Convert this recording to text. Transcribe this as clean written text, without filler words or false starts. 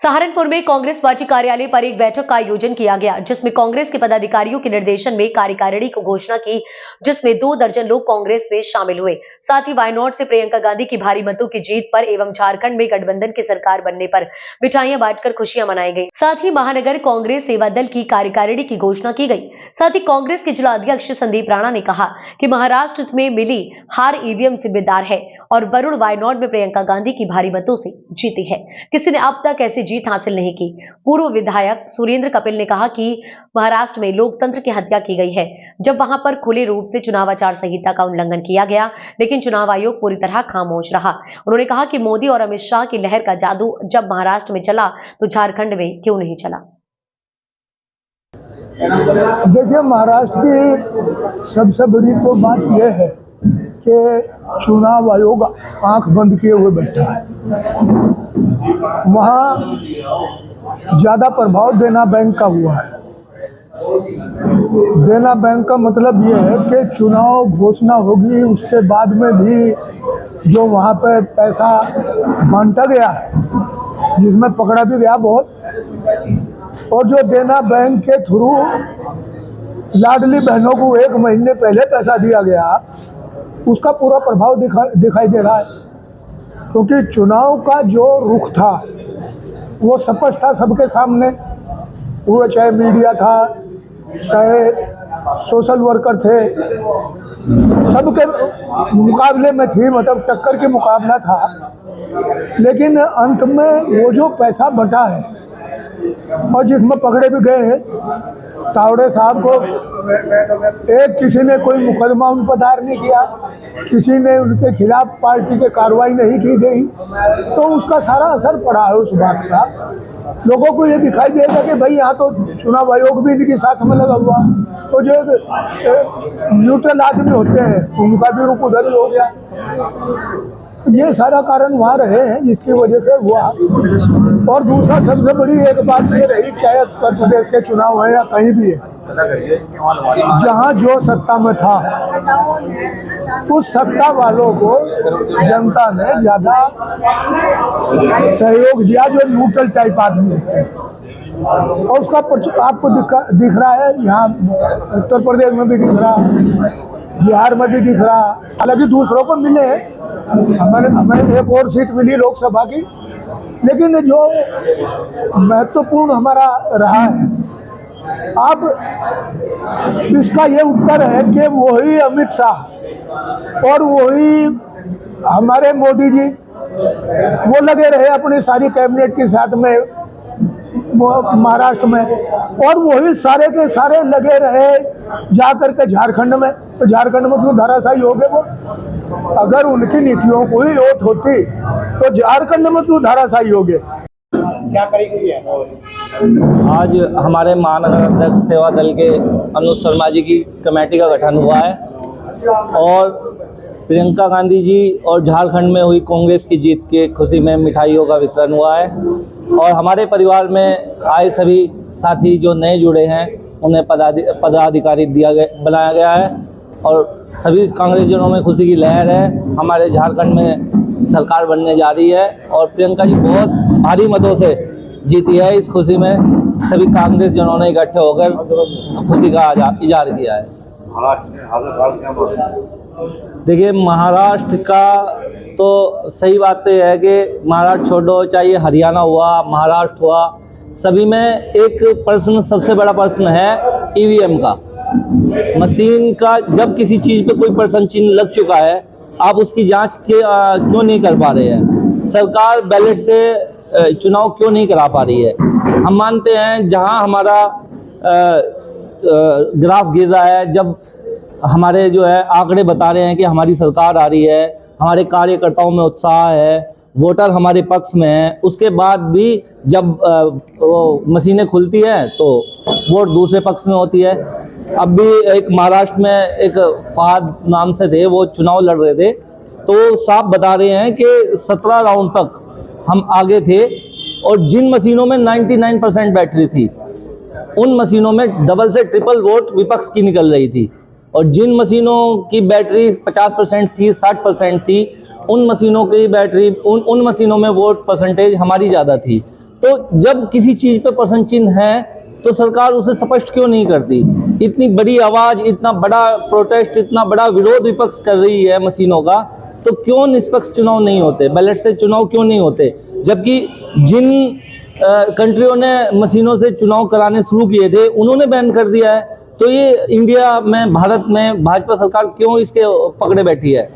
सहारनपुर में कांग्रेस पार्टी कार्यालय पर एक बैठक का आयोजन किया गया, जिसमें कांग्रेस के पदाधिकारियों के निर्देशन में कार्यकारिणी को घोषणा की, जिसमें 2 दर्जन लोग कांग्रेस में शामिल हुए। साथ ही वायनाड से प्रियंका गांधी की भारी मतों की जीत पर एवं झारखंड में गठबंधन की सरकार बनने पर मिठाइयां बांटकर खुशियां मनाई गई। साथ ही महानगर कांग्रेस सेवा दल की कार्यकारिणी की घोषणा की गई। साथ ही कांग्रेस के जिला अध्यक्ष संदीप राणा ने कहा कि महाराष्ट्र में मिली हार ईवीएम जिम्मेदार है और वरुण वायनाड में प्रियंका गांधी की भारी मतों से जीती है। किसी ने अब तक ऐसी जीत हासिल नहीं की। पूर्व विधायक सुरेंद्र कपिल ने कहा कि महाराष्ट्र में लोकतंत्र की हत्या की गई है, जब वहां पर खुले रूप से चुनाव आचार संहिता का उल्लंघन किया गया, लेकिन चुनाव आयोग पूरी तरह खामोश रहा। उन्होंने कहा कि मोदी और अमित शाह की लहर का जादू जब महाराष्ट्र में चला तो झारखंड में क्यों नहीं चला। देखिए, महाराष्ट्र की सबसे बड़ी तो बात यह है कि चुनाव आयोग आंख बंद किए हुए बैठा है। वहाँ ज़्यादा प्रभाव देना बैंक का हुआ है। देना बैंक का मतलब ये है कि चुनाव घोषणा होगी, उसके बाद में भी जो वहाँ पे पैसा बांटा गया है, जिसमें पकड़ा भी गया बहुत, और जो देना बैंक के थ्रू लाडली बहनों को 1 महीने पहले पैसा दिया गया, उसका पूरा प्रभाव दिखाई दे रहा है। क्योंकि चुनाव का जो रुख था वो स्पष्ट था सबके सामने। वो चाहे मीडिया था, चाहे सोशल वर्कर थे, सबके मुकाबले में थी, मतलब टक्कर के मुकाबला था। लेकिन अंत में वो जो पैसा बटा है और जिसमें पकड़े भी गए हैं, तावड़े साहब को किसी ने कोई मुकदमा उन पर दायर नहीं किया, किसी ने उनके खिलाफ पार्टी के कार्रवाई नहीं की गई, तो उसका सारा असर पड़ा है उस बात का। लोगों को ये दिखाई देगा कि भाई यहाँ तो चुनाव आयोग भी इनके साथ में लगा हुआ, तो जो न्यूट्रल आदमी होते हैं उनका भी रुख उधर ही हो गया। ये सारा कारण वहाँ रहे हैं जिसकी वजह से हुआ। और दूसरा सबसे बड़ी एक बात ये रही, चाहे उत्तर प्रदेश के चुनाव है या कहीं भी है, जहाँ जो सत्ता में था उस सत्ता वालों को जनता ने ज्यादा सहयोग दिया, जो न्यूट्रल टाइप आदमी है। और उसका आपको दिख रहा है, यहाँ उत्तर प्रदेश में भी दिख रहा, बिहार में भी दिख रहा। हालांकि दूसरों को मिले, हमें एक और सीट मिली लोकसभा की, लेकिन जो महत्वपूर्ण हमारा रहा है, अब इसका ये उत्तर है कि वही अमित शाह और वही हमारे मोदी जी वो लगे रहे अपनी सारी कैबिनेट के साथ में महाराष्ट्र में, और वही सारे के सारे लगे रहे जाकर के झारखंड में। तो झारखंड में क्यों धराशायी हो गए वो? अगर उनकी नीतियों को ही वोट होती तो झारखंड में क्यों धराशायी हो गए? क्या करेंगे? आज हमारे महानगर अध्यक्ष सेवा दल के अनुज शर्मा जी की कमेटी का गठन हुआ है और प्रियंका गांधी जी और झारखंड में हुई कांग्रेस की जीत के खुशी में मिठाइयों का वितरण हुआ है। और हमारे परिवार में आए सभी साथी जो नए जुड़े हैं उन्हें पदाधिकारी बनाया गया है और सभी कांग्रेसियों में खुशी की लहर है। हमारे झारखंड में सरकार बनने जा रही है और प्रियंका जी बहुत भारी मतों से जीती है। इस खुशी में सभी कांग्रेस जनों ने इकट्ठे होकर खुशी का इजहार किया है। देखिए, महाराष्ट्र का तो सही बात तो है कि महाराष्ट्र छोड़ो, चाहे हरियाणा हुआ, महाराष्ट्र हुआ, सभी में एक प्रश्न, सबसे बड़ा प्रश्न है ईवीएम का, मशीन का। जब किसी चीज़ पे कोई प्रश्न चिन्ह लग चुका है, आप उसकी जांच क्यों नहीं कर पा रहे हैं? सरकार बैलेट से चुनाव क्यों नहीं करा पा रही है? हम मानते हैं जहां हमारा ग्राफ गिर रहा है, जब हमारे जो है आंकड़े बता रहे हैं कि हमारी सरकार आ रही है, हमारे कार्यकर्ताओं में उत्साह है, वोटर हमारे पक्ष में है, उसके बाद भी जब वो मशीनें खुलती हैं तो वोट दूसरे पक्ष में होती है। अब भी एक महाराष्ट्र में एक फहद नाम से थे, वो चुनाव लड़ रहे थे, तो साफ बता रहे हैं कि 17 राउंड तक हम आगे थे और जिन मशीनों में 99% बैटरी थी, उन मशीनों में डबल से ट्रिपल वोट विपक्ष की निकल रही थी, और जिन मशीनों की बैटरी 50% थी, 60% थी, उन मशीनों की बैटरी उन मशीनों में वोट परसेंटेज हमारी ज़्यादा थी। तो जब किसी चीज पे प्रश्न चिन्ह है तो सरकार उसे स्पष्ट क्यों नहीं करती? इतनी बड़ी आवाज, इतना बड़ा प्रोटेस्ट, इतना बड़ा विरोध विपक्ष कर रही है मशीनों का, तो क्यों निष्पक्ष चुनाव नहीं होते, बैलेट से चुनाव क्यों नहीं होते? जबकि जिन कंट्रियों ने मशीनों से चुनाव कराने शुरू किए थे उन्होंने बैन कर दिया है, तो ये इंडिया में, भारत में भाजपा सरकार क्यों इसके पकड़े बैठी है?